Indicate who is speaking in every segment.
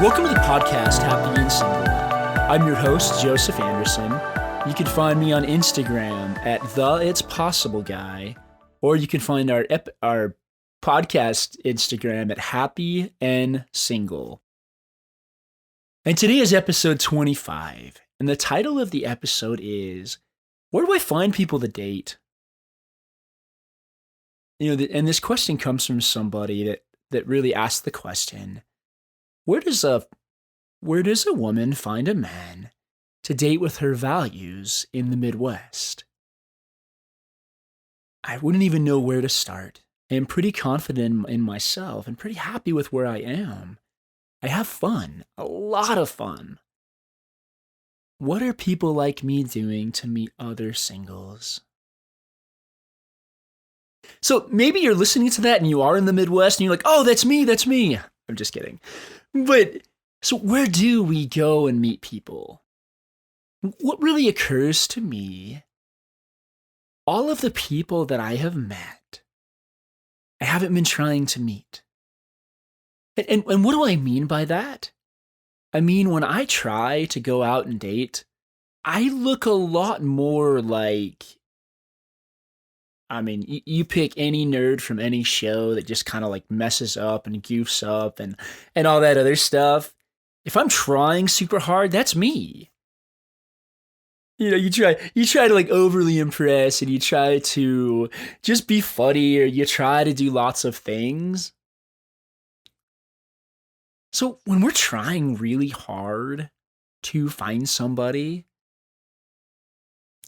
Speaker 1: Welcome to the podcast, Happy and Single. I'm your host, Joseph Anderson. You can find me on Instagram at the It's Possible Guy, or you can find our podcast Instagram at Happy and Single. And today is episode 25, and the title of the episode is, Where do I find people to date? And this question comes from somebody that really asked the question, Where does a woman find a man to date with her values in the Midwest? I wouldn't even know where to start. I am pretty confident in myself and pretty happy with where I am. I have fun, a lot of fun. What are people like me doing to meet other singles? So maybe you're listening to that and you are in the Midwest and you're like, oh, that's me. I'm just kidding. But so where do we go and meet people? What really occurs to me, all of the people that I have met, I haven't been trying to meet. And what do I mean by that? I mean, when I try to go out and date, I look a lot more like, you pick any nerd from any show that just kind of like messes up and goofs up and all that other stuff. If I'm trying super hard, that's me. You try to like overly impress and you try to just be funny or you try to do lots of things. So when we're trying really hard to find somebody,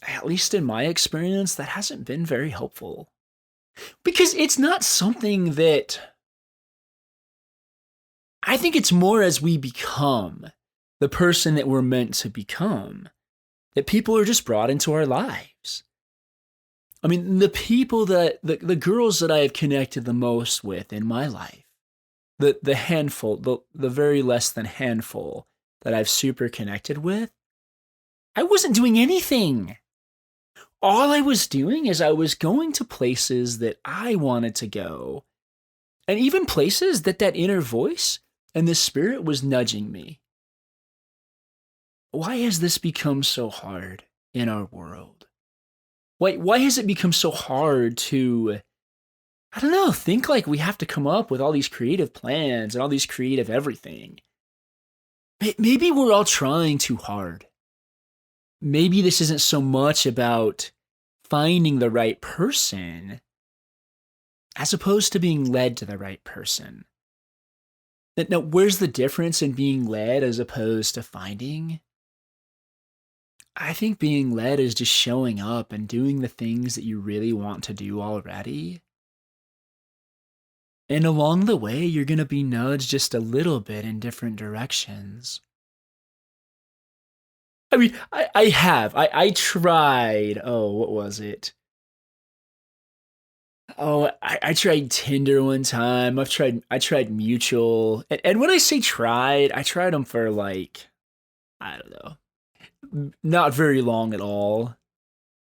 Speaker 1: at least in my experience, that hasn't been very helpful. Because it's not something that, I think it's more as we become the person that we're meant to become, that people are just brought into our lives. I mean, the people the girls that I have connected the most with in my life, the handful, the very less than handful that I've super connected with, I wasn't doing anything. All I was doing is I was going to places that I wanted to go, and even places that inner voice and the spirit was nudging me. Why has this become so hard in our world? Why has it become so hard to, I don't know, think like we have to come up with all these creative plans and all these creative everything? Maybe we're all trying too hard. Maybe this isn't so much about finding the right person as opposed to being led to the right person. Now, where's the difference in being led as opposed to finding? I think being led is just showing up and doing the things that you really want to do already. And along the way, you're going to be nudged just a little bit in different directions. I mean, I tried, what was it? I tried Tinder one time. I tried Mutual. And when I say tried, I tried them for like, I don't know, not very long at all.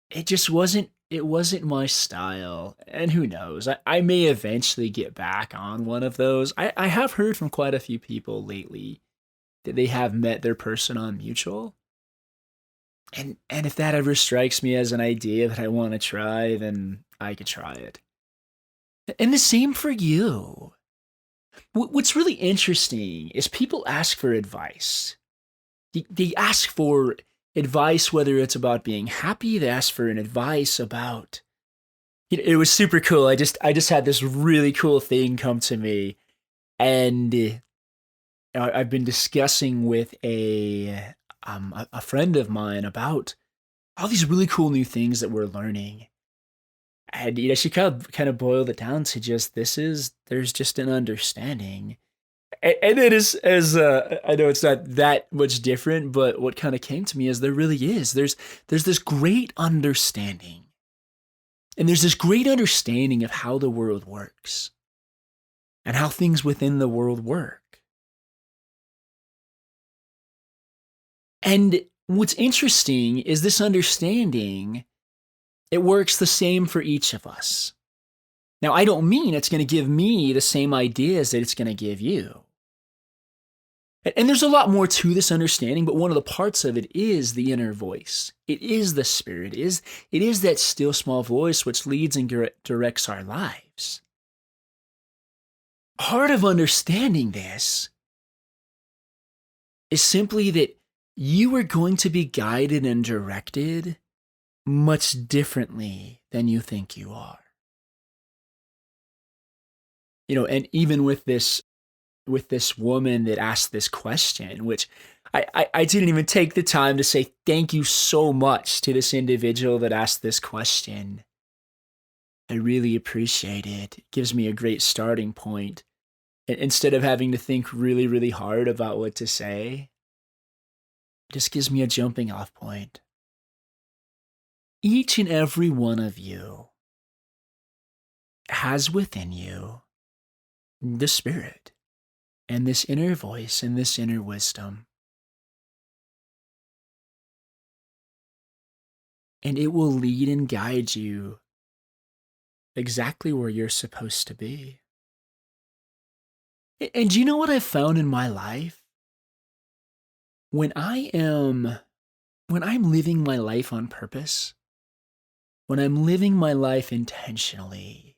Speaker 1: It wasn't my style. And who knows? I may eventually get back on one of those. I have heard from quite a few people lately that they have met their person on Mutual. And if that ever strikes me as an idea that I want to try, then I could try it. And the same for you. What's really interesting is people ask for advice. They ask for advice, whether it's about being happy, they ask for an advice about, it was super cool. I just had this really cool thing come to me. And I've been discussing with a friend of mine about all these really cool new things that we're learning. And she kind of boiled it down to just there's just an understanding. And it is, as I know it's not that much different, but what kind of came to me is there really is. There's this great understanding. And there's this great understanding of how the world works and how things within the world work. And what's interesting is this understanding, it works the same for each of us. Now, I don't mean it's going to give me the same ideas that it's going to give you. And there's a lot more to this understanding, but one of the parts of it is the inner voice. It is the spirit. It is that still small voice which leads and directs our lives. Part of understanding this is simply that you are going to be guided and directed much differently than you think you are. And even with this woman that asked this question, which I didn't even take the time to say thank you so much to this individual that asked this question. I really appreciate it. It gives me a great starting point. Instead of having to think really, really hard about what to say, it just gives me a jumping off point. Each and every one of you has within you the Spirit and this inner voice and this inner wisdom. And it will lead and guide you exactly where you're supposed to be. And do you know what I've found in my life? When I'm living my life on purpose, when I'm living my life intentionally,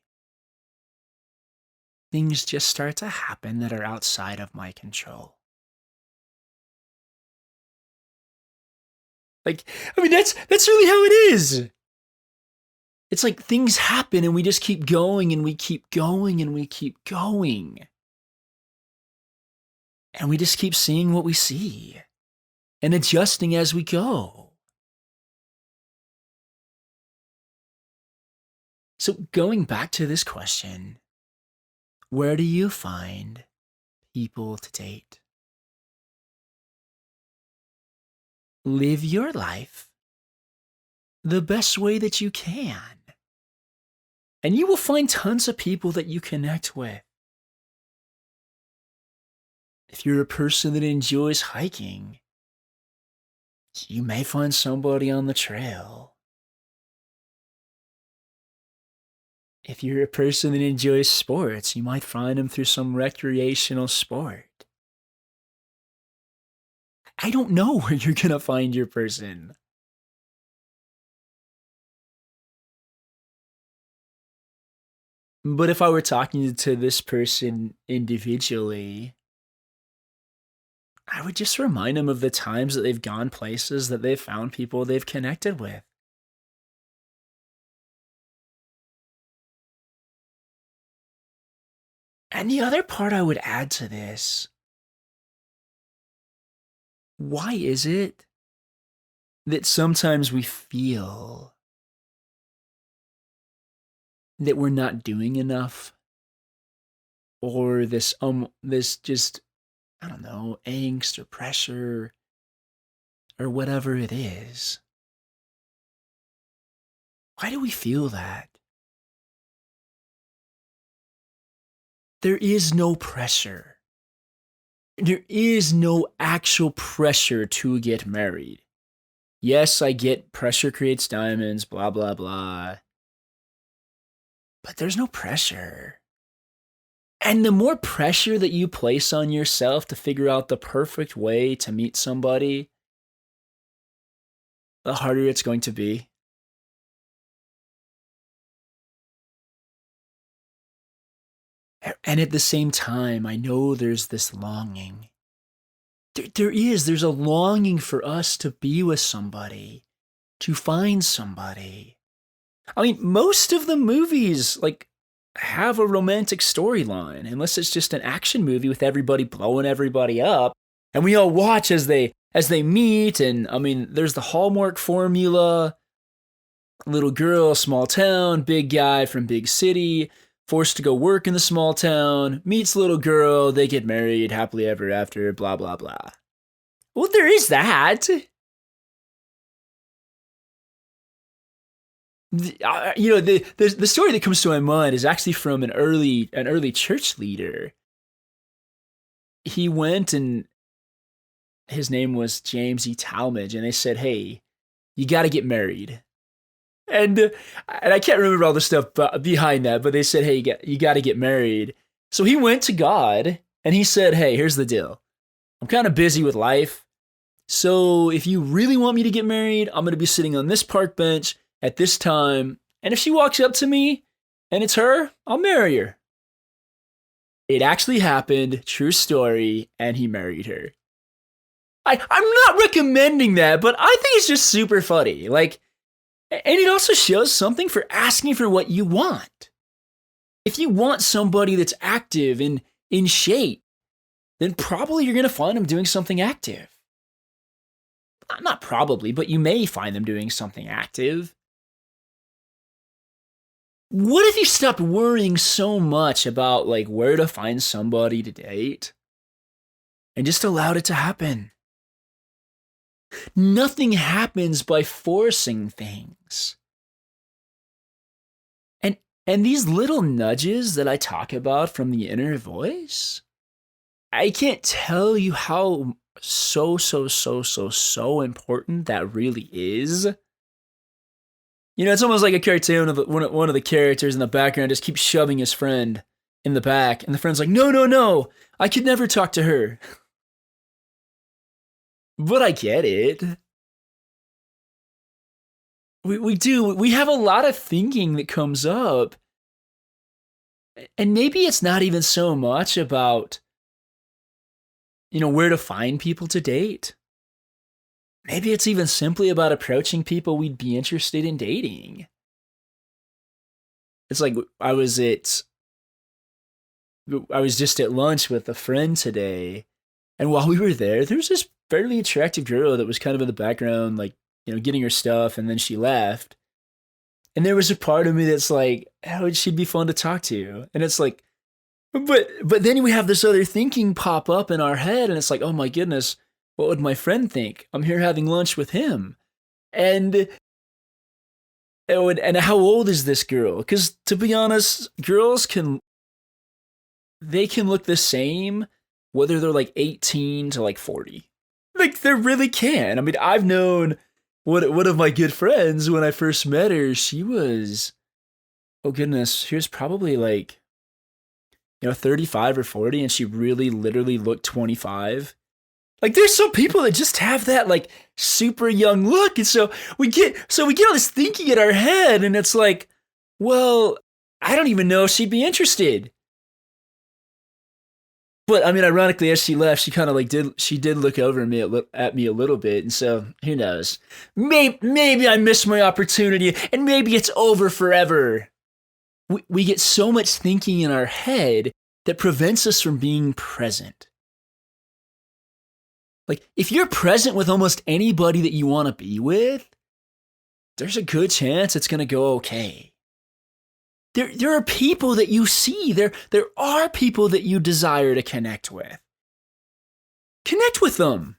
Speaker 1: things just start to happen that are outside of my control. That's really how it is. It's like things happen and we just keep going and we keep going and we keep going. And we just keep seeing what we see and adjusting as we go. So going back to this question, where do you find people to date? Live your life the best way that you can. And you will find tons of people that you connect with. If you're a person that enjoys hiking, you may find somebody on the trail. If you're a person that enjoys sports, you might find them through some recreational sport. I don't know where you're going to find your person. But if I were talking to this person individually, I would just remind them of the times that they've gone places that they've found people they've connected with. And the other part I would add to this, why is it that sometimes we feel that we're not doing enough? Or this just, I don't know, angst or pressure or whatever it is. Why do we feel that? There is no pressure. There is no actual pressure to get married. Yes, I get pressure creates diamonds, blah, blah, blah. But there's no pressure. And the more pressure that you place on yourself to figure out the perfect way to meet somebody, the harder it's going to be. And at the same time, I know there's this longing. There's a longing for us to be with somebody, to find somebody. I mean, most of the movies, have a romantic storyline, unless it's just an action movie with everybody blowing everybody up. And we all watch as they meet. And I mean, there's the Hallmark formula. Little girl, small town, big guy from big city, forced to go work in the small town, meets little girl, they get married, happily ever after, blah, blah, blah. Well, there is that. The story that comes to my mind is actually from an early church leader. He went and his name was James E. Talmage, and they said, "Hey, you got to get married." And I can't remember all the stuff behind that, but they said, "Hey, you got to get married." So he went to God and he said, "Hey, here's the deal. I'm kind of busy with life. So if you really want me to get married, I'm going to be sitting on this park bench at this time. And if she walks up to me and it's her, I'll marry her. It actually happened, true story, and he married her. I'm not recommending that, but I think it's just super funny. Like, and it also shows something for asking for what you want. If you want somebody that's active and in shape, then probably you're going to find them doing something active. Not probably, but you may find them doing something active. What if you stopped worrying so much about like where to find somebody to date and just allowed it to happen? Nothing happens by forcing things. And these little nudges that I talk about from the inner voice, I can't tell you how so important that really is. You know, it's almost like a cartoon of one of the characters in the background just keeps shoving his friend in the back, and the friend's like, no, I could never talk to her. But I get it. We do. We have a lot of thinking that comes up. And maybe it's not even so much about, you know, where to find people to date. Maybe it's even simply about approaching people we'd be interested in dating. It's like I was just at lunch with a friend today, and while we were there was this fairly attractive girl that was kind of in the background, like, you know, getting her stuff, and then she left. And there was a part of me that's like, oh, she'd be fun to talk to. And it's like, but then we have this other thinking pop up in our head, and it's like, oh my goodness, what would my friend think? I'm here having lunch with him. And how old is this girl? Because to be honest, girls can look the same whether they're like 18 to like 40. Like, they really can. I mean, I've known one of my good friends, when I first met her, she was, oh goodness, she was probably like, you know, 35 or 40, and she really literally looked 25. Like, there's some people that just have that like super young look, and so we get all this thinking in our head, and it's like, well, I don't even know if she'd be interested. But I mean, ironically, as she left, she kind of like did look over at me a little bit, and so who knows? Maybe I missed my opportunity, and maybe it's over forever. We get so much thinking in our head that prevents us from being present. Like, if you're present with almost anybody that you want to be with, there's a good chance it's going to go okay. There are people that you see. There are people that you desire to connect with. Connect with them.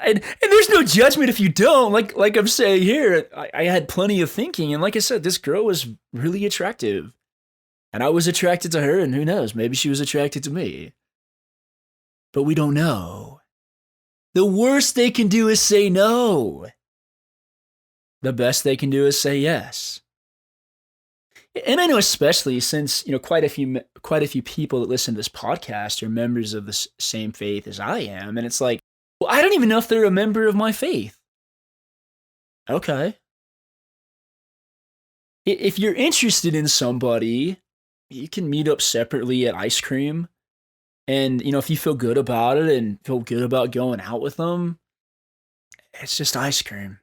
Speaker 1: And there's no judgment if you don't. Like I'm saying here, I had plenty of thinking. And like I said, this girl was really attractive. And I was attracted to her, and who knows, maybe she was attracted to me. But we don't know. The worst they can do is say no. The best they can do is say yes. And I know, especially since, you know, quite a few people that listen to this podcast are members of the same faith as I am, and it's like, well, I don't even know if they're a member of my faith. Okay. If you're interested in somebody, you can meet up separately at ice cream, and, you know, if you feel good about it and feel good about going out with them, it's just ice cream.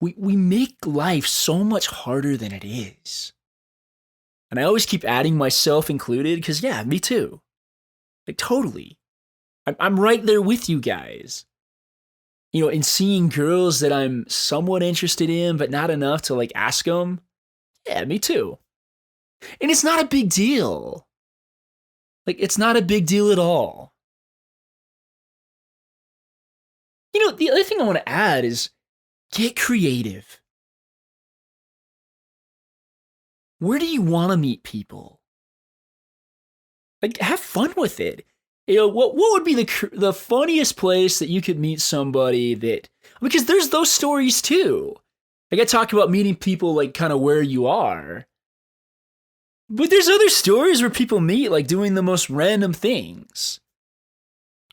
Speaker 1: We make life so much harder than it is. And I always keep adding myself included, because yeah, me too. Like, totally. I'm right there with you guys. You know, in seeing girls that I'm somewhat interested in, but not enough to like ask them. Yeah, me too. And it's not a big deal. Like, it's not a big deal at all. You know, the other thing I want to add is, get creative. Where do you want to meet people? Like, have fun with it. You know, what would be the funniest place that you could meet somebody that, because there's those stories too. Like, I talk about meeting people like kind of where you are. But there's other stories where people meet like doing the most random things.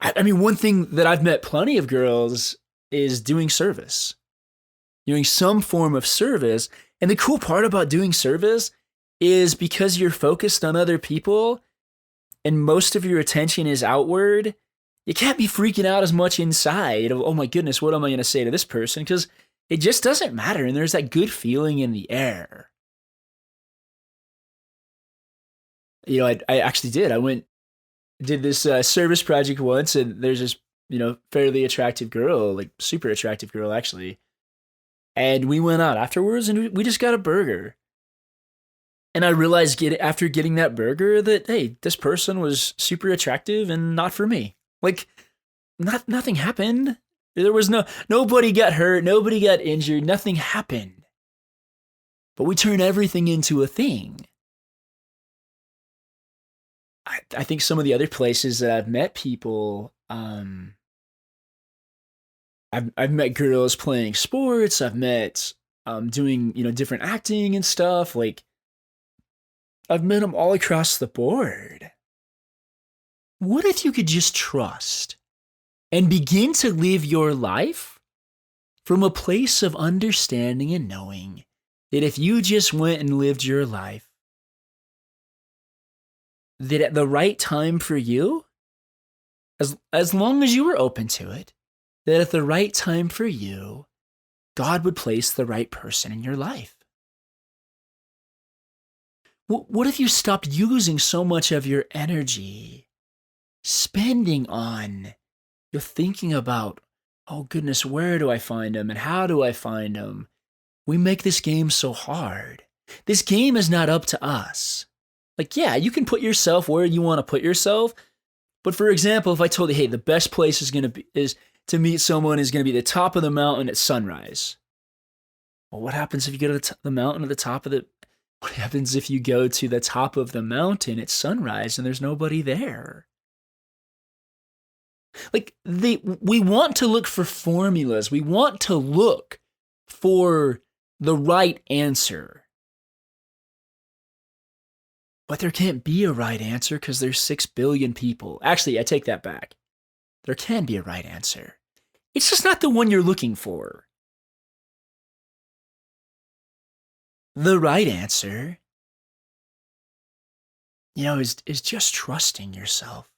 Speaker 1: I mean, one thing that I've met plenty of girls is doing service, doing some form of service. And the cool part about doing service is because you're focused on other people and most of your attention is outward, you can't be freaking out as much inside of, oh my goodness, what am I going to say to this person? Because it just doesn't matter. And there's that good feeling in the air. You know, I actually did. Did this service project once, and there's this, fairly attractive girl, like super attractive girl, actually. And we went out afterwards and we just got a burger. And I realized after getting that burger that, hey, this person was super attractive and not for me. Like, nothing happened. There was nobody got hurt, nobody got injured, nothing happened. But we turn everything into a thing. I think some of the other places that I've met people, I've met girls playing sports. I've met doing different acting and stuff. Like I've met them all across the board. What if you could just trust and begin to live your life from a place of understanding and knowing that if you just went and lived your life, that at the right time for you, as long as you were open to it, that at the right time for you, God would place the right person in your life? What if you stopped using so much of your energy spending on you're thinking about, oh goodness, where do I find him and how do I find him? We make this game so hard. This game is not up to us. Like, yeah, you can put yourself where you want to put yourself. But for example, if I told you, hey, the best place is to meet someone is going to be the top of the mountain at sunrise. Well, what happens if you go to the mountain at the top of what happens if you go to the top of the mountain at sunrise and there's nobody there? Like, we want to look for formulas. We want to look for the right answer. But there can't be a right answer because there's 6 billion people. Actually, I take that back. There can be a right answer. It's just not the one you're looking for. The right answer, is just trusting yourself.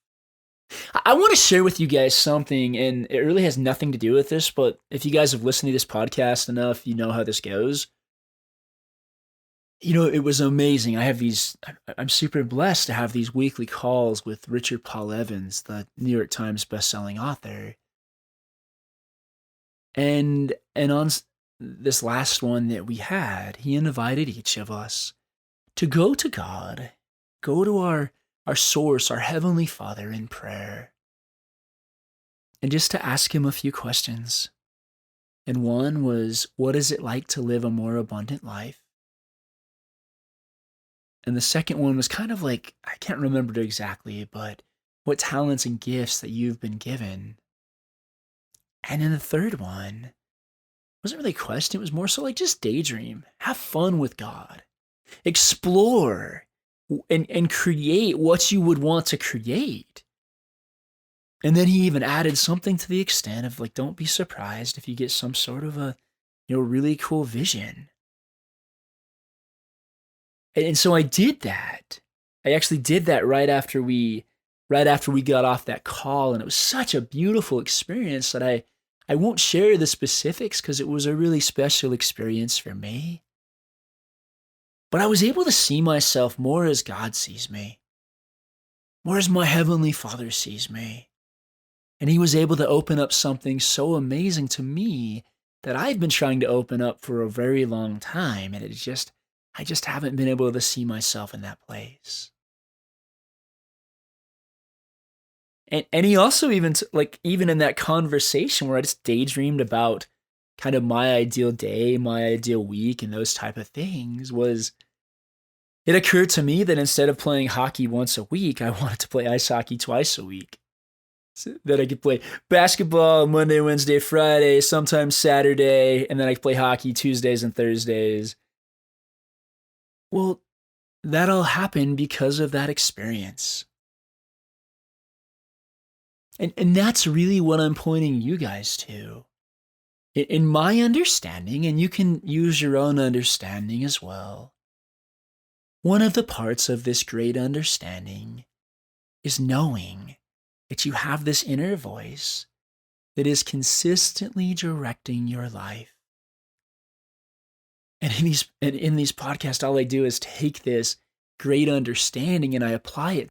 Speaker 1: I want to share with you guys something, and it really has nothing to do with this, but if you guys have listened to this podcast enough, you know how this goes. It was amazing. I'm super blessed to have these weekly calls with Richard Paul Evans, the New York Times bestselling author. And on this last one that we had, he invited each of us to go to God, go to our source, our Heavenly Father in prayer, and just to ask him a few questions. And one was, what is it like to live a more abundant life? And the second one was kind of like, I can't remember it exactly, but what talents and gifts that you've been given. And then the third one wasn't really a question. It was more so like just daydream, have fun with God, explore and create what you would want to create. And then he even added something to the extent of like, don't be surprised if you get some sort of a, really cool vision. And so I did that. I actually did that right after we got off that call. And it was such a beautiful experience that I won't share the specifics because it was a really special experience for me. But I was able to see myself more as God sees me, more as my Heavenly Father sees me. And he was able to open up something so amazing to me that I've been trying to open up for a very long time. And I just haven't been able to see myself in that place. And he also even in that conversation where I just daydreamed about kind of my ideal day, my ideal week, and those type of things, it occurred to me that instead of playing hockey once a week, I wanted to play ice hockey twice a week. So that I could play basketball Monday, Wednesday, Friday, sometimes Saturday, and then I could play hockey Tuesdays and Thursdays. Well, that all happened because of that experience. And that's really what I'm pointing you guys to. In my understanding, and you can use your own understanding as well, one of the parts of this great understanding is knowing that you have this inner voice that is consistently directing your life. And in these podcasts, all I do is take this great understanding and I apply it.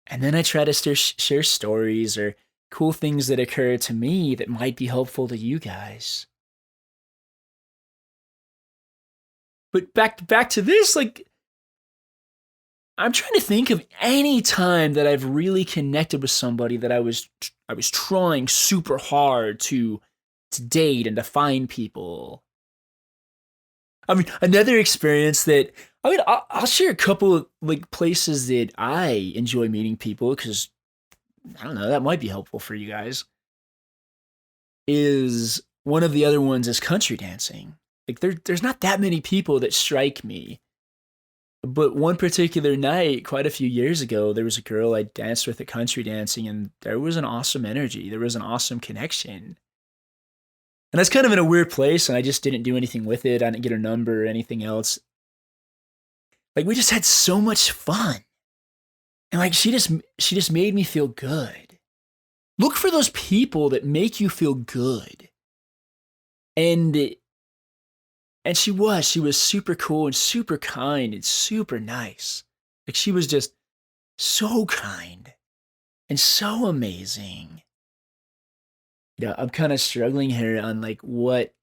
Speaker 1: And then I try to share stories or cool things that occur to me that might be helpful to you guys. But back to this, like, I'm trying to think of any time that I've really connected with somebody that I was trying super hard to date and to find people. I mean, another experience that I'll share a couple of like places that I enjoy meeting people because I don't know, that might be helpful for you guys. Is one of the other ones is country dancing. Like there's not that many people that strike me. But one particular night, quite a few years ago, there was a girl I danced with at country dancing, and there was an awesome energy. There was an awesome connection. And I was kind of in a weird place, and I just didn't do anything with it. I didn't get her number or anything else. Like we just had so much fun. And like she just made me feel good. Look for those people that make you feel good. And she was super cool and super kind and super nice. Like she was just so kind and so amazing. Yeah, I'm kind of struggling here on like what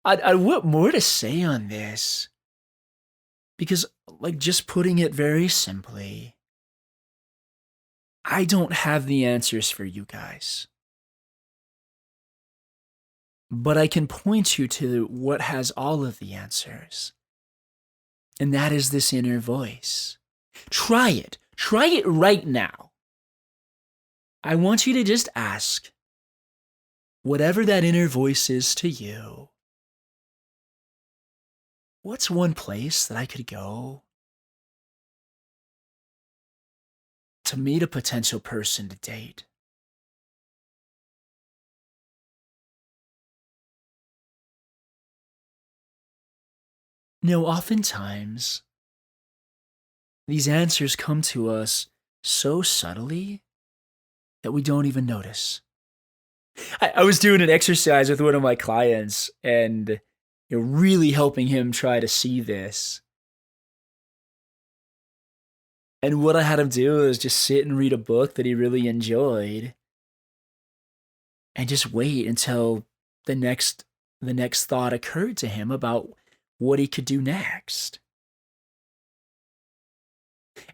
Speaker 1: I want more to say on this. Because like just putting it very simply, I don't have the answers for you guys. But I can point you to what has all of the answers. And that is this inner voice. Try it. Try it right now. I want you to just ask, whatever that inner voice is to you, what's one place that I could go to meet a potential person to date? Oftentimes, these answers come to us so subtly that we don't even notice. I was doing an exercise with one of my clients and really helping him try to see this. And what I had him do is just sit and read a book that he really enjoyed and just wait until the next thought occurred to him about what he could do next.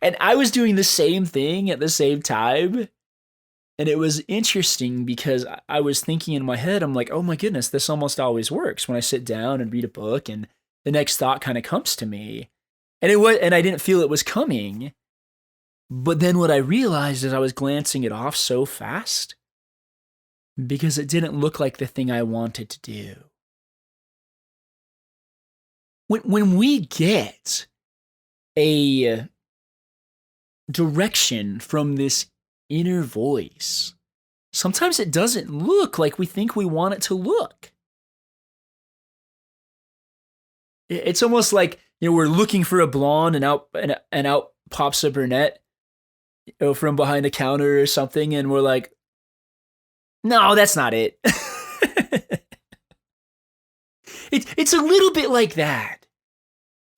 Speaker 1: And I was doing the same thing at the same time. And it was interesting because I was thinking in my head, I'm like, oh my goodness, this almost always works when I sit down and read a book and the next thought kind of comes to me. And I didn't feel it was coming. But then what I realized is I was glancing it off so fast because it didn't look like the thing I wanted to do. When we get a direction from this inner voice, sometimes it doesn't look like we think we want it to look. It's almost like we're looking for a blonde and out pops a brunette from behind a counter or something, and we're like, no, that's not it. It's a little bit like that.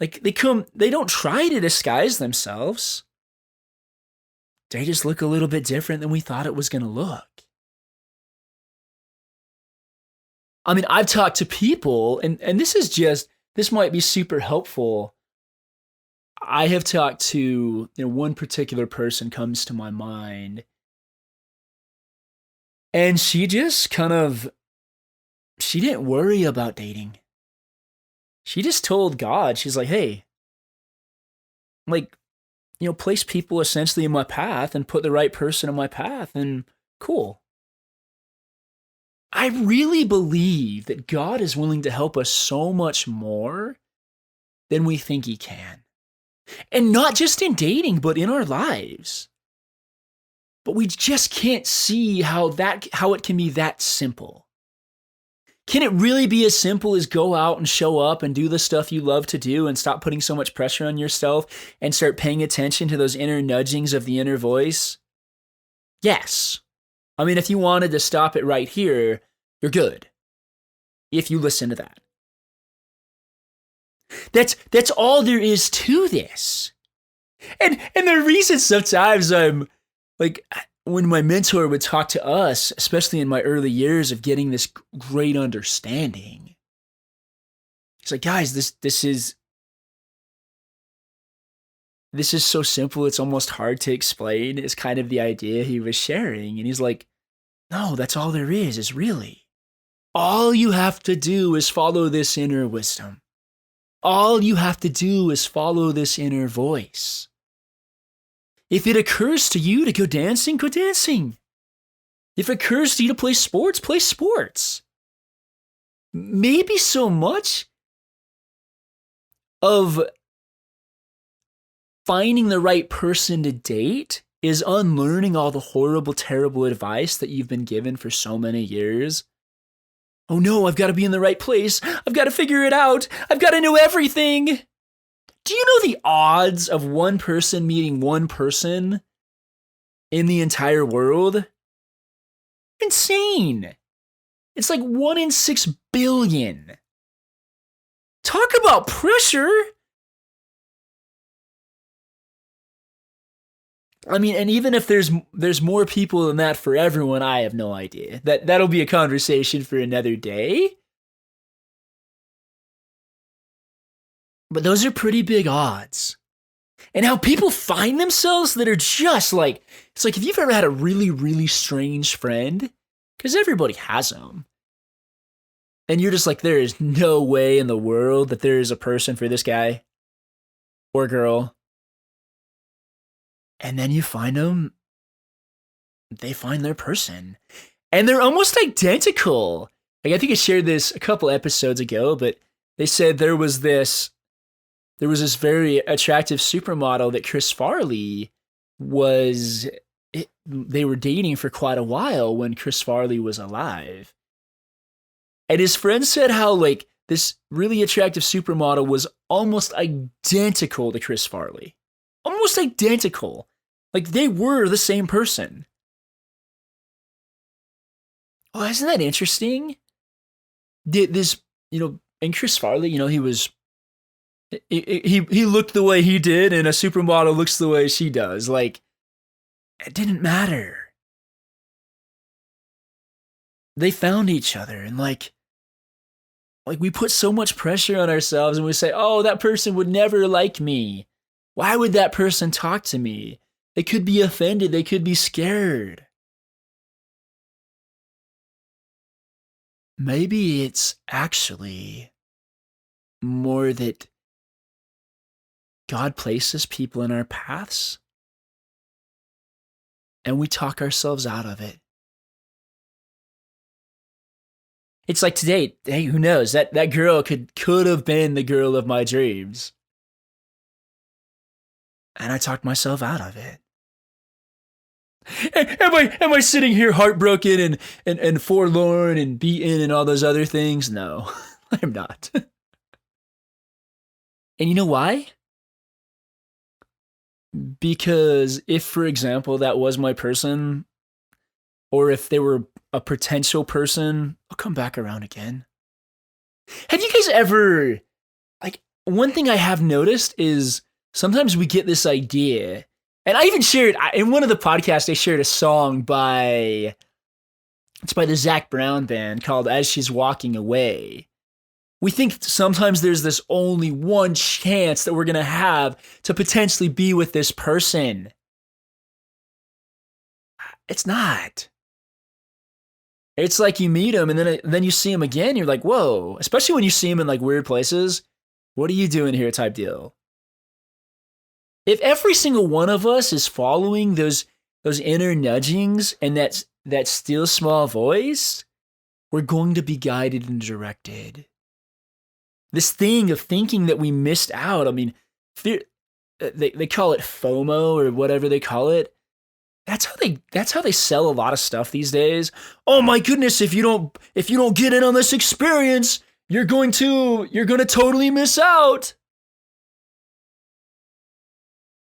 Speaker 1: Like they don't try to disguise themselves. They just look a little bit different than we thought it was going to look. I mean, I've talked to people, and this might be super helpful. I have talked to, one particular person comes to my mind, and she just she didn't worry about dating. She just told God, she's like, hey, like, place people essentially in my path and put the right person in my path, and cool. I really believe that God is willing to help us so much more than we think he can. And not just in dating, but in our lives. But we just can't see how it can be that simple. Can it really be as simple as go out and show up and do the stuff you love to do and stop putting so much pressure on yourself and start paying attention to those inner nudgings of the inner voice? Yes. I mean, if you wanted to stop it right here, you're good. If you listen to that. That's all there is to this. And the reason sometimes I'm like, when my mentor would talk to us, especially in my early years of getting this great understanding, he's like, guys, this is so simple, it's almost hard to explain. It's kind of the idea he was sharing. And he's like, no, that's all there is really. All you have to do is follow this inner wisdom. All you have to do is follow this inner voice. If it occurs to you to go dancing, go dancing. If it occurs to you to play sports, play sports. Maybe so much of finding the right person to date is unlearning all the horrible, terrible advice that you've been given for so many years. Oh no, I've got to be in the right place. I've got to figure it out. I've got to know everything. Do you know the odds of one person meeting one person in the entire world? Insane. It's like 1 in 6 billion. Talk about pressure. I mean, and even if there's more people than that for everyone, I have no idea. That'll be a conversation for another day. But those are pretty big odds. And how people find themselves that are just like, it's like if you've ever had a really, really strange friend, because everybody has them, and you're just like, there is no way in the world that there is a person for this guy or girl. And then you find them, they find their person. And they're almost identical. Like, I think I shared this a couple episodes ago, but they said there was this very attractive supermodel that Chris Farley they were dating for quite a while when Chris Farley was alive. And his friend said how, like, this really attractive supermodel was almost identical to Chris Farley. Almost identical. Like, they were the same person. Oh, isn't that interesting? This, and Chris Farley, he was, he looked the way he did, and a supermodel looks the way she does. Like, it didn't matter. They found each other, and like we put so much pressure on ourselves, and we say, oh, that person would never like me. Why would that person talk to me? They could be offended. They could be scared. Maybe it's actually more that God places people in our paths and we talk ourselves out of it. It's like today, hey, who knows? That girl could have been the girl of my dreams. And I talked myself out of it. Am I sitting here heartbroken and forlorn and beaten and all those other things? No, I'm not. And you know why? Because if, for example, that was my person, or if they were a potential person, I'll come back around again. Have you guys ever, like, one thing I have noticed is sometimes we get this idea, and I even shared, in one of the podcasts, I shared a song by the Zac Brown Band called As She's Walking Away. We think sometimes there's this only one chance that we're going to have to potentially be with this person. It's not. It's like you meet him and then you see him again. You're like, whoa, especially when you see him in like weird places. What are you doing here type deal? If every single one of us is following those inner nudgings and that still small voice, we're going to be guided and directed. This thing of thinking that we missed out. I mean, they call it FOMO or whatever they call it. That's how they sell a lot of stuff these days. Oh my goodness, if you don't get in on this experience, you're going to totally miss out.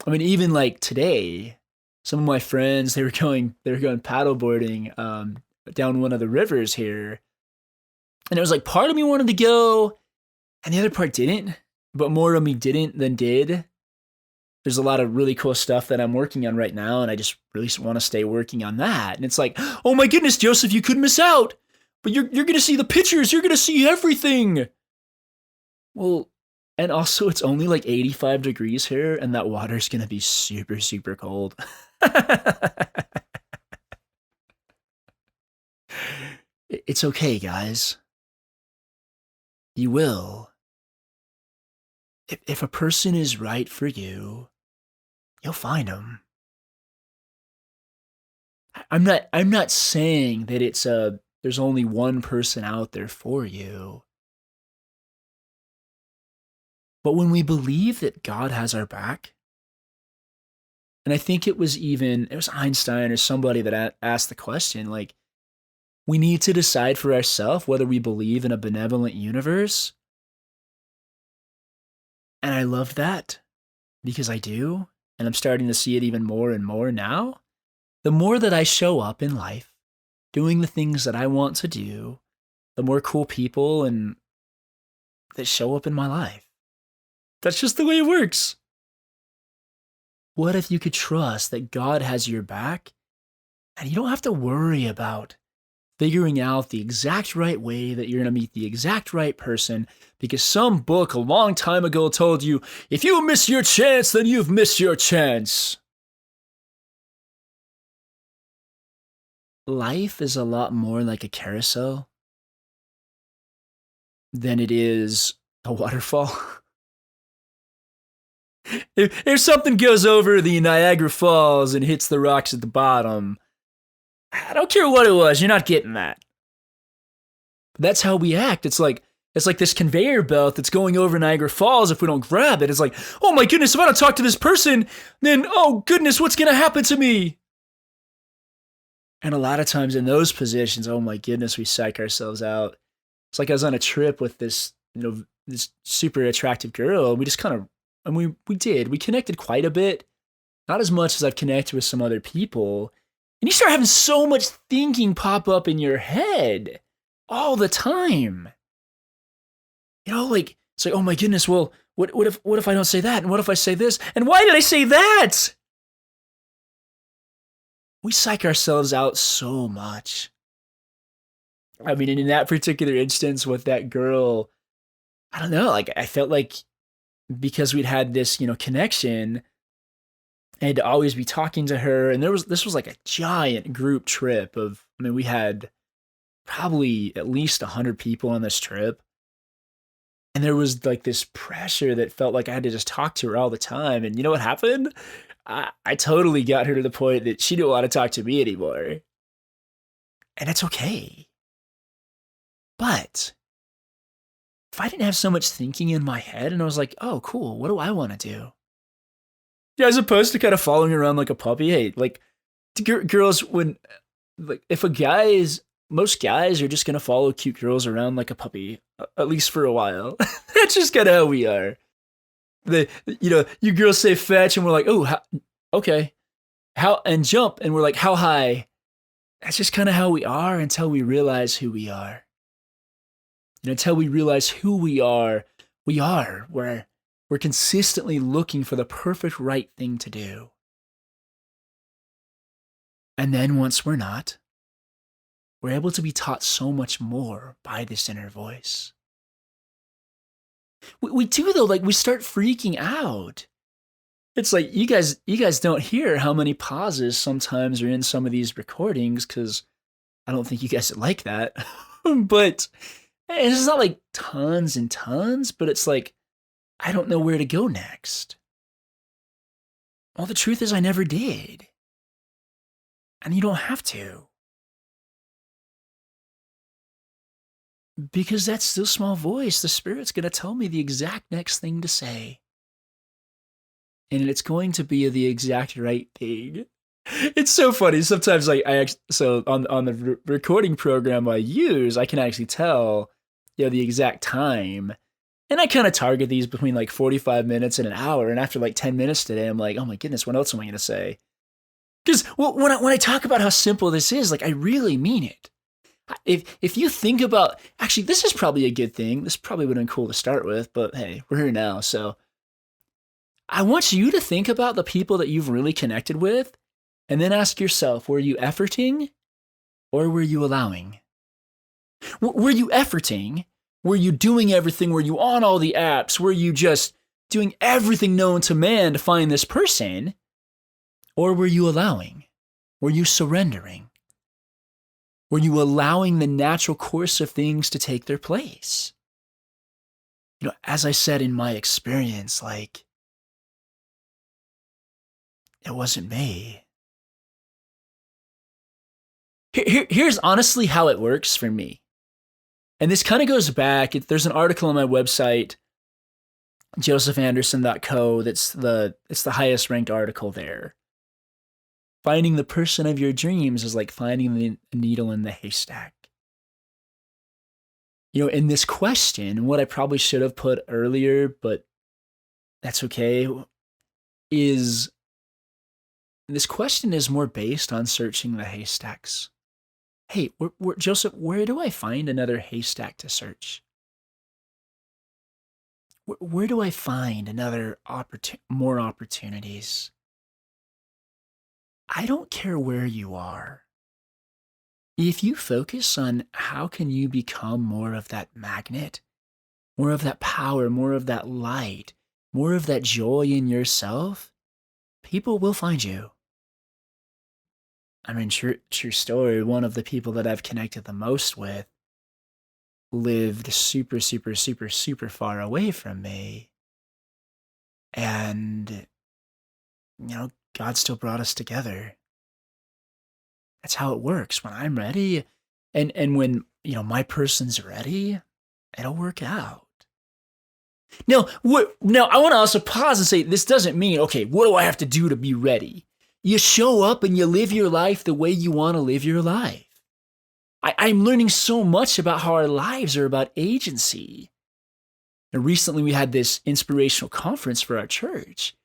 Speaker 1: I mean, even like today, some of my friends they were going paddleboarding down one of the rivers here, and it was like part of me wanted to go, and the other part didn't, but more of me didn't than did. There's a lot of really cool stuff that I'm working on right now, and I just really want to stay working on that. And it's like, oh my goodness, Joseph, you could miss out, but you're gonna see the pictures, you're gonna see everything. Well, and also it's only like 85 degrees here, and that water's gonna be super, super cold. It's okay, guys. You will. If a person is right for you, you'll find them. I'm not saying that there's only one person out there for you. But when we believe that God has our back, and I think it was Einstein or somebody that asked the question, like, we need to decide for ourselves whether we believe in a benevolent universe. And I love that because I do. And I'm starting to see it even more and more now. The more that I show up in life, doing the things that I want to do, the more cool people and that show up in my life. That's just the way it works. What if you could trust that God has your back and you don't have to worry about figuring out the exact right way that you're going to meet the exact right person because some book a long time ago told you, if you miss your chance, then you've missed your chance. Life is a lot more like a carousel than it is a waterfall. If something goes over the Niagara Falls and hits the rocks at the bottom, I don't care what it was, you're not getting that. That's how we act. It's like this conveyor belt that's going over Niagara Falls. If we don't grab it, it's like, oh my goodness, if I don't talk to this person, then oh goodness, what's gonna happen to me? And a lot of times in those positions, oh my goodness, we psych ourselves out. It's like I was on a trip with this super attractive girl, and we just kind of, and we connected quite a bit. Not as much as I've connected with some other people. And you start having so much thinking pop up in your head all the time. Like it's like, oh my goodness, well, what if I don't say that? And what if I say this? And why did I say that? We psych ourselves out so much. I mean, and in that particular instance with that girl, I don't know, like I felt like because we'd had this, connection, I had to always be talking to her. And this was like a giant group trip we had probably at least 100 people on this trip. And there was like this pressure that felt like I had to just talk to her all the time. And you know what happened? I totally got her to the point that she didn't want to talk to me anymore. And that's okay. But if I didn't have so much thinking in my head and I was like, oh, cool, what do I want to do? Yeah, as opposed to kind of following around like a puppy. Hey, like girls, if a guy is, most guys are just going to follow cute girls around like a puppy, at least for a while. That's just kind of how we are. You girls say fetch and we're like, oh, okay. And jump. And we're like, how high? That's just kind of how we are until we realize who we are. And until we realize who we are, we're consistently looking for the perfect right thing to do. And then once we're not, we're able to be taught so much more by this inner voice. We do though, like we start freaking out. It's like you guys don't hear how many pauses sometimes are in some of these recordings because I don't think you guys like that. But it's not like tons and tons, but it's like I don't know where to go next. Well, the truth is I never did. And you don't have to. Because that still small voice, the Spirit's going to tell me the exact next thing to say. And it's going to be the exact right thing. It's so funny. Sometimes, like, so on the recording program I use, I can actually tell, the exact time. And I kind of target these between like 45 minutes and an hour. And after like 10 minutes today, I'm like, oh my goodness, what else am I going to say? Because when I talk about how simple this is, like, I really mean it. If you think about, actually, this is probably a good thing. This probably would have been cool to start with, but hey, we're here now. So I want you to think about the people that you've really connected with, and then ask yourself, were you efforting or were you allowing? Were you efforting? Were you doing everything? Were you on all the apps? Were you just doing everything known to man to find this person? Or were you allowing? Were you surrendering? Were you allowing the natural course of things to take their place? As I said in my experience, like, it wasn't me. Here's honestly how it works for me. And this kind of goes back. There's an article on my website, josephanderson.co, it's the highest ranked article there. Finding the person of your dreams is like finding the needle in the haystack. In this question, what I probably should have put earlier, but that's okay, is this question is more based on searching the haystacks. Hey, Joseph, where do I find another haystack to search? Where do I find more opportunities? I don't care where you are. If you focus on how can you become more of that magnet, more of that power, more of that light, more of that joy in yourself, people will find you. I mean, true story, one of the people that I've connected the most with lived super, super, super, super far away from me. And, God still brought us together. That's how it works. When I'm ready and when, my person's ready, it'll work out. Now, I want to also pause and say, this doesn't mean, okay, what do I have to do to be ready? You show up and you live your life the way you want to live your life. I'm learning so much about how our lives are about agency. And recently we had this inspirational conference for our church.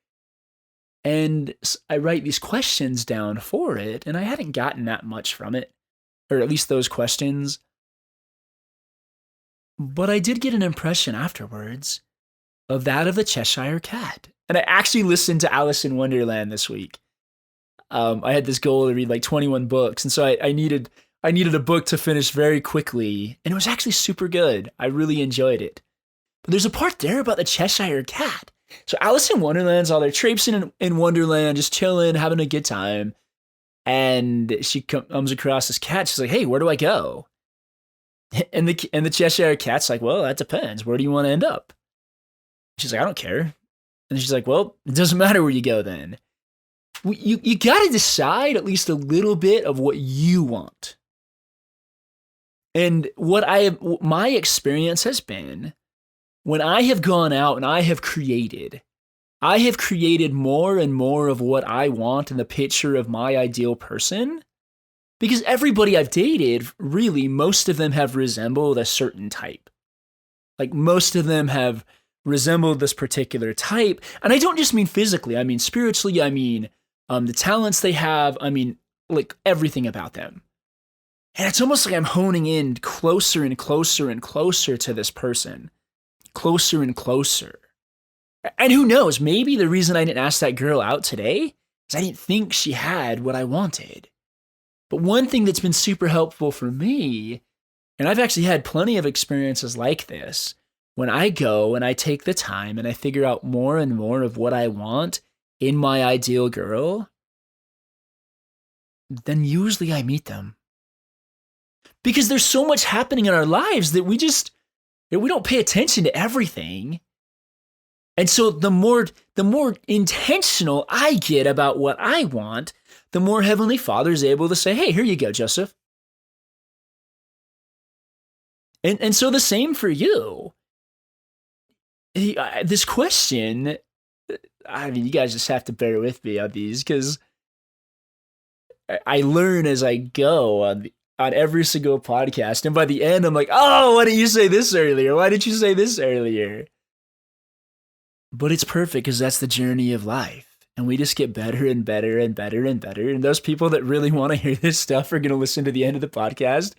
Speaker 1: And I write these questions down for it, and I hadn't gotten that much from it, or at least those questions. But I did get an impression afterwards of that of the Cheshire Cat. And I actually listened to Alice in Wonderland this week. I had this goal to read like 21 books, and so I needed a book to finish very quickly, and it was actually super good. I really enjoyed it. But there's a part there about the Cheshire Cat. So Alice in Wonderland's all there traipsing in Wonderland, just chilling, having a good time. And she comes across this cat. She's like, hey, where do I go? And the Cheshire Cat's like, well, that depends. Where do you want to end up? She's like, I don't care. And she's like, well, it doesn't matter where you go then. You got to decide at least a little bit of what you want. And my experience has been, when I have gone out and I have created more and more of what I want in the picture of my ideal person, because everybody I've dated, really, most of them have resembled a certain type. Like, most of them have resembled this particular type. And I don't just mean physically, I mean spiritually, I mean the talents they have, I mean, like, everything about them. And it's almost like I'm honing in closer and closer and closer to this person. Closer and closer. And who knows, maybe the reason I didn't ask that girl out today is I didn't think she had what I wanted. But one thing that's been super helpful for me, and I've actually had plenty of experiences like this, when I go and I take the time and I figure out more and more of what I want in my ideal girl, then usually I meet them. Because there's so much happening in our lives that we don't pay attention to everything. And so the more intentional I get about what I want, the more Heavenly Father is able to say, hey, here you go, Joseph. And so the same for you. This question, I mean, you guys just have to bear with me on these because I learn as I go on every single podcast, and by the end, I'm like, oh, why didn't you say this earlier? Why didn't you say this earlier? But it's perfect because that's the journey of life. And we just get better and better and better and better. And those people that really want to hear this stuff are going to listen to the end of the podcast.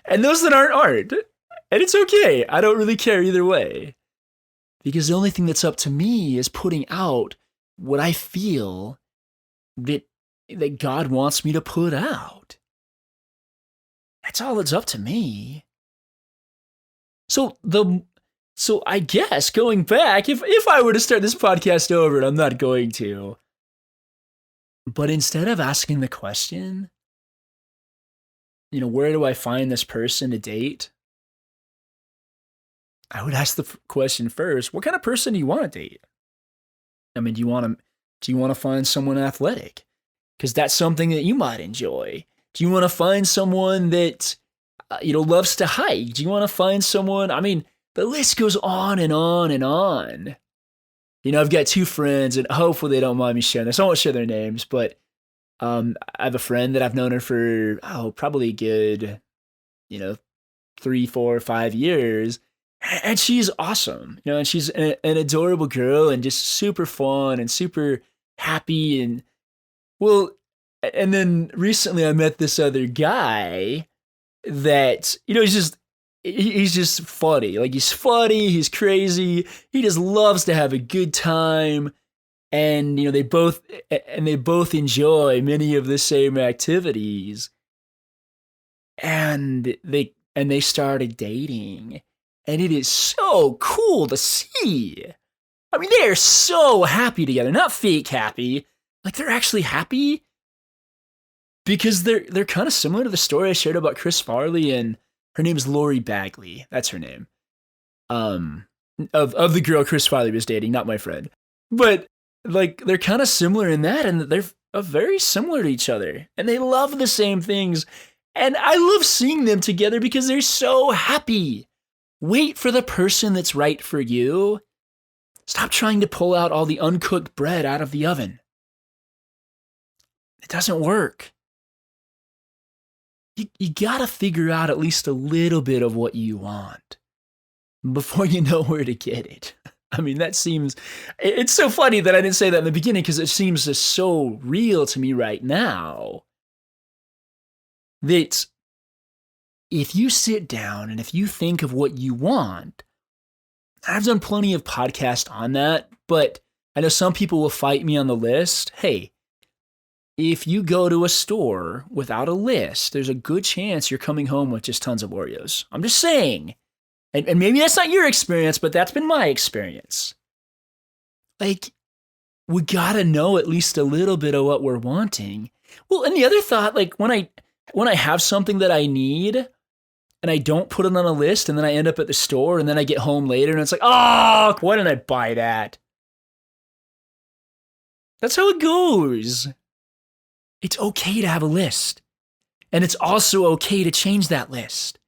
Speaker 1: And those that aren't. And it's okay. I don't really care either way. Because the only thing that's up to me is putting out what I feel that God wants me to put out. That's all that's up to me. So I guess going back, if I were to start this podcast over, and I'm not going to, but instead of asking the question, where do I find this person to date? I would ask the question first, what kind of person do you want to date? I mean, do you want to find someone athletic? Because that's something that you might enjoy. Do you want to find someone that, loves to hike? Do you want to find someone, I mean, the list goes on and on and on. I've got two friends, and hopefully they don't mind me sharing this. I won't share their names, but I have a friend that I've known her for, probably a good, 3, 4, 5 years. And she's awesome, and she's an adorable girl and just super fun and super happy. And well, and then recently I met this other guy that, he's just funny. Like, he's funny, he's crazy, he just loves to have a good time. And, they both enjoy many of the same activities. And they started dating. And it is so cool to see. I mean, they are so happy together. Not fake happy. Like, they're actually happy. Because they're kind of similar to the story I shared about Chris Farley, and her name is Lori Bagley. That's her name. Of the girl Chris Farley was dating, not my friend. But, like, they're kind of similar in that, and they're very similar to each other. And they love the same things. And I love seeing them together because they're so happy. Wait for the person that's right for you. Stop trying to pull out all the uncooked bread out of the oven. It doesn't work. You gotta figure out at least a little bit of what you want before you know where to get it. I mean, it's so funny that I didn't say that in the beginning because it seems just so real to me right now. That if you sit down and if you think of what you want, I've done plenty of podcasts on that, but I know some people will fight me on the list. Hey, if you go to a store without a list, there's a good chance you're coming home with just tons of Oreos. I'm just saying. And maybe that's not your experience, but that's been my experience. Like, we gotta know at least a little bit of what we're wanting. Well, and the other thought, like, when I have something that I need, and I don't put it on a list, and then I end up at the store, and then I get home later, and it's like, oh, why didn't I buy that? That's how it goes. It's okay to have a list. And it's also okay to change that list.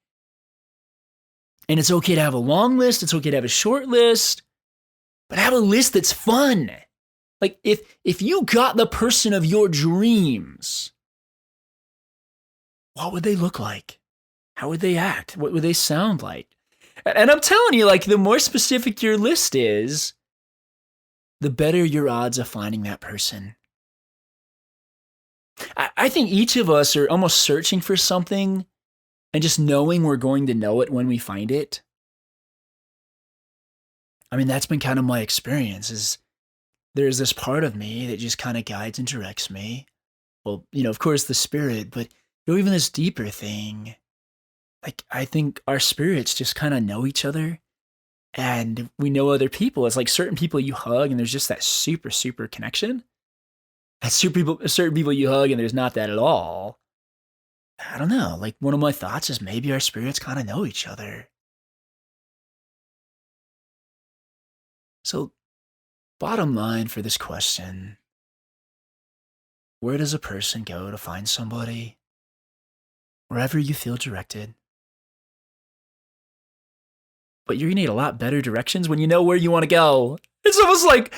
Speaker 1: And it's okay to have a long list, it's okay to have a short list, but have a list that's fun. Like, if you got the person of your dreams, what would they look like? How would they act? What would they sound like? And I'm telling you, like, the more specific your list is, the better your odds of finding that person. I think each of us are almost searching for something and just knowing we're going to know it when we find it. I mean, that's been kind of my experience, is there's this part of me that just kind of guides and directs me. Well, of course, the spirit, but even this deeper thing. Like, I think our spirits just kind of know each other, and we know other people. It's like certain people you hug, and there's just that super, super connection. And certain people you hug, and there's not that at all. I don't know. Like, one of my thoughts is maybe our spirits kind of know each other. So, bottom line for this question, where does a person go to find somebody? Wherever you feel directed. but you're gonna need a lot better directions when you know where you want to go. It's almost like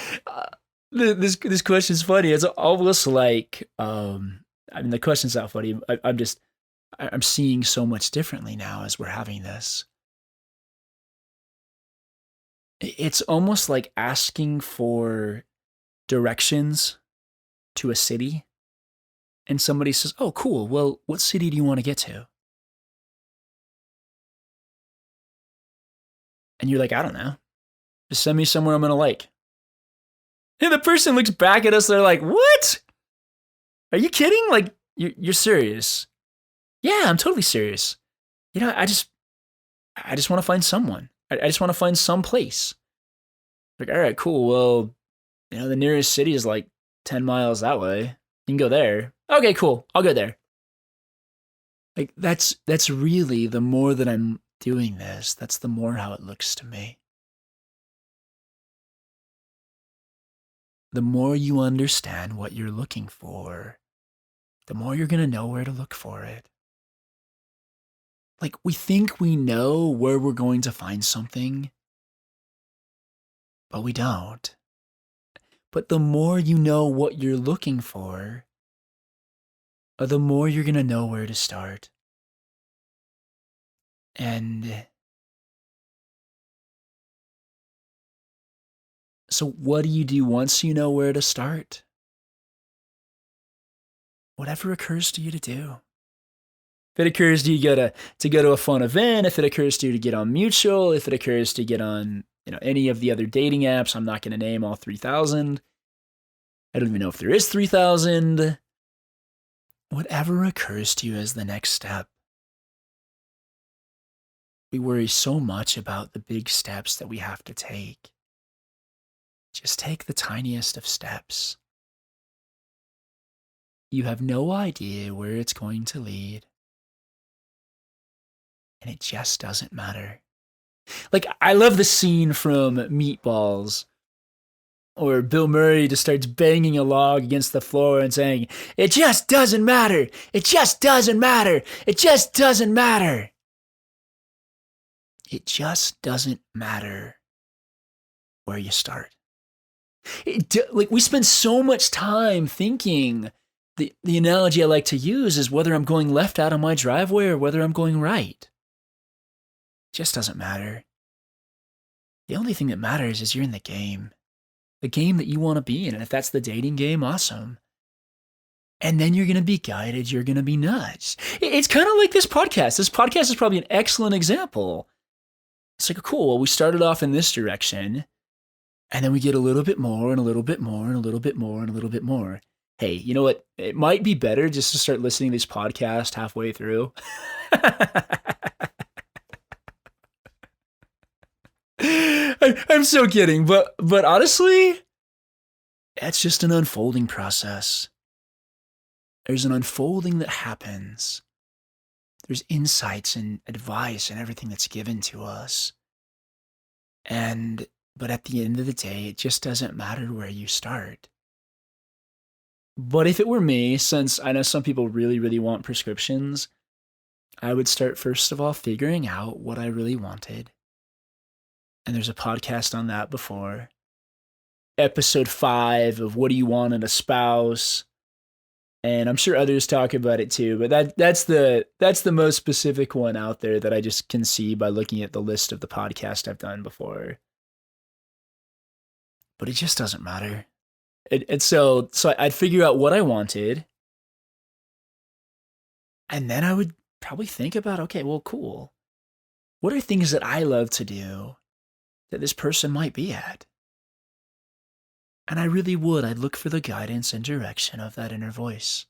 Speaker 1: this question's funny. It's almost like I mean the question's not funny. I'm seeing so much differently now as we're having this. It's almost like asking for directions to a city, and somebody says, "Oh, cool. Well, what city do you want to get to?" And you're like, "I don't know. Just send me somewhere I'm gonna like." And the person looks back at us. They're like, "What? Are you kidding? Like, you're serious?" Yeah, I'm totally serious. I just want to find someone. I just want to find some place. Like, all right, cool. Well, the nearest city is like 10 miles that way. You can go there. Okay, cool. I'll go there. Like, that's really, the more that I'm doing this, that's the more how it looks to me. The more you understand what you're looking for, the more you're going to know where to look for it. Like, we think we know where we're going to find something, but we don't. But the more you know what you're looking for, the more you're going to know where to start. And so what do you do once you know where to start? Whatever occurs to you to do. If it occurs to you to go to a fun event, if it occurs to you to get on Mutual, if it occurs to get on any of the other dating apps, I'm not going to name all 3,000. I don't even know if there is 3,000. Whatever occurs to you as the next step. We worry so much about the big steps that we have to take. Just take the tiniest of steps. You have no idea where it's going to lead. And it just doesn't matter. Like, I love the scene from Meatballs, or Bill Murray just starts banging a log against the floor and saying, "It just doesn't matter. It just doesn't matter. It just doesn't matter." It just doesn't matter where you start. Like, we spend so much time thinking, the analogy I like to use is whether I'm going left out of my driveway or whether I'm going right. It just doesn't matter. The only thing that matters is you're in the game that you want to be in. And if that's the dating game, awesome. And then you're going to be guided. You're going to be nudged. It's kind of like this podcast. This podcast is probably an excellent example. It's like, cool, well, we started off in this direction, and then we get a little bit more and a little bit more and a little bit more and a little bit more. Hey, you know what? It might be better just to start listening to this podcast halfway through. I'm so kidding, but honestly, it's just an unfolding process. There's an unfolding that happens. There's insights and advice and everything that's given to us. But at the end of the day, it just doesn't matter where you start. But if it were me, since I know some people really, really want prescriptions, I would start first of all figuring out what I really wanted. And there's a podcast on that before. Episode 5 of What Do You Want in a Spouse? And I'm sure others talk about it too, but that's the most specific one out there that I just can see by looking at the list of the podcast I've done before. But it just doesn't matter. And so I'd figure out what I wanted, and then I would probably think about, okay, well, cool. What are things that I love to do that this person might be at? And I really would. I'd look for the guidance and direction of that inner voice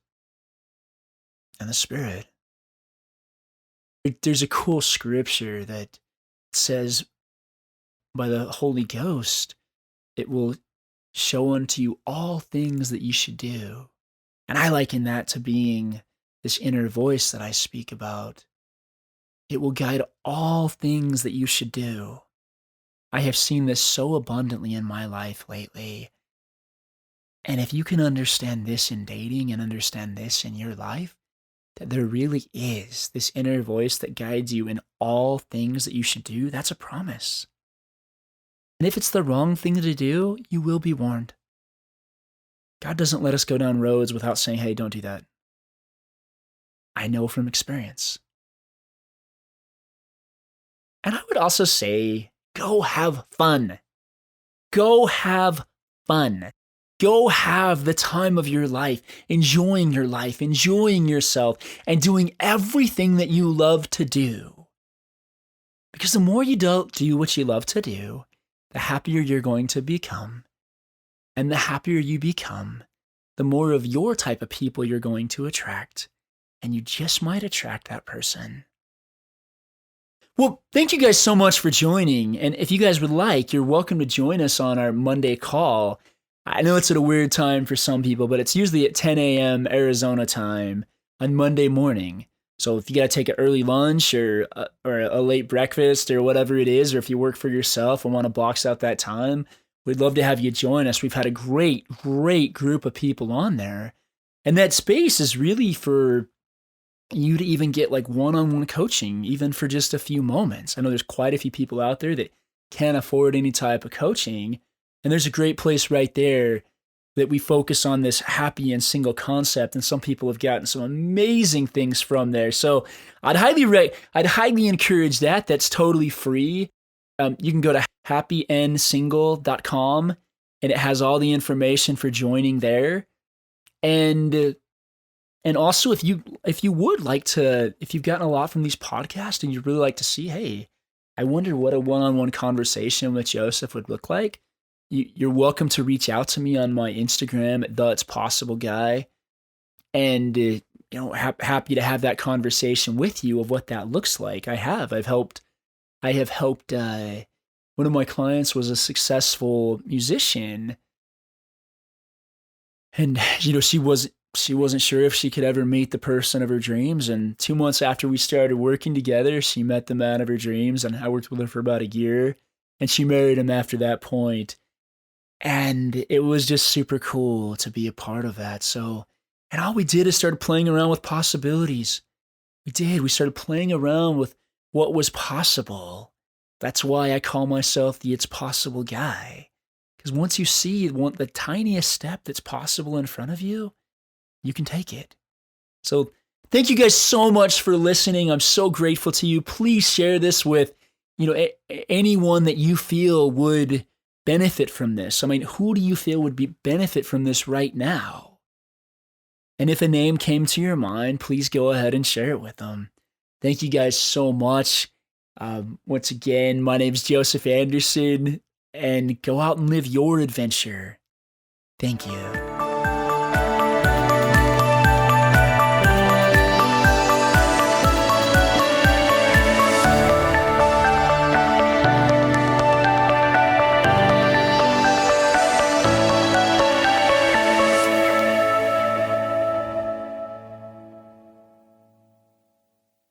Speaker 1: and the Spirit. There's a cool scripture that says, by the Holy Ghost, it will show unto you all things that you should do. And I liken that to being this inner voice that I speak about. It will guide all things that you should do. I have seen this so abundantly in my life lately. And if you can understand this in dating and understand this in your life, that there really is this inner voice that guides you in all things that you should do, that's a promise. And if it's the wrong thing to do, you will be warned. God doesn't let us go down roads without saying, hey, don't do that. I know from experience. And I would also say, go have fun. Go have fun. Go have the time of your life, enjoying yourself, and doing everything that you love to do. Because the more you do what you love to do, the happier you're going to become. And the happier you become, the more of your type of people you're going to attract. And you just might attract that person. Well, thank you guys so much for joining. And if you guys would like, you're welcome to join us on our Monday call. I know it's at a weird time for some people, but it's usually at 10 a.m. Arizona time on Monday morning. So if you got to take an early lunch or a late breakfast or whatever it is, or if you work for yourself and want to box out that time, we'd love to have you join us. We've had a great group of people on there. And that space is really for you to even get like one-on-one coaching, even for just a few moments. I know there's quite a few people out there that can't afford any type of coaching. And there's a great place right there that we focus on this happy and single concept. And some people have gotten some amazing things from there. So I'd highly encourage that. That's totally free. You can go to happyandsingle.com and it has all the information for joining there. And also, if you would like to, if you've gotten a lot from these podcasts and you'd really like to see, hey, I wonder what a one-on-one conversation with Joseph would look like, you're welcome to reach out to me on my Instagram at @theitspossibleguy, and happy to have that conversation with you of what that looks like. I have helped. One of my clients was a successful musician, and she wasn't sure if she could ever meet the person of her dreams. And 2 months after we started working together, she met the man of her dreams, and I worked with her for about a year, and she married him after that point. And it was just super cool to be a part of that. So, and all we did is started playing around with possibilities. We started playing around with what was possible. That's why I call myself the It's Possible guy. Because once you see the tiniest step that's possible in front of you, you can take it. So thank you guys so much for listening. I'm so grateful to you. Please share this with, anyone that you feel would benefit from this. I mean, who do you feel would benefit from this right now? And if a name came to your mind, please go ahead and share it with them. Thank you guys so much. Once again, my name's Joseph Anderson, and go out and live your adventure. Thank you.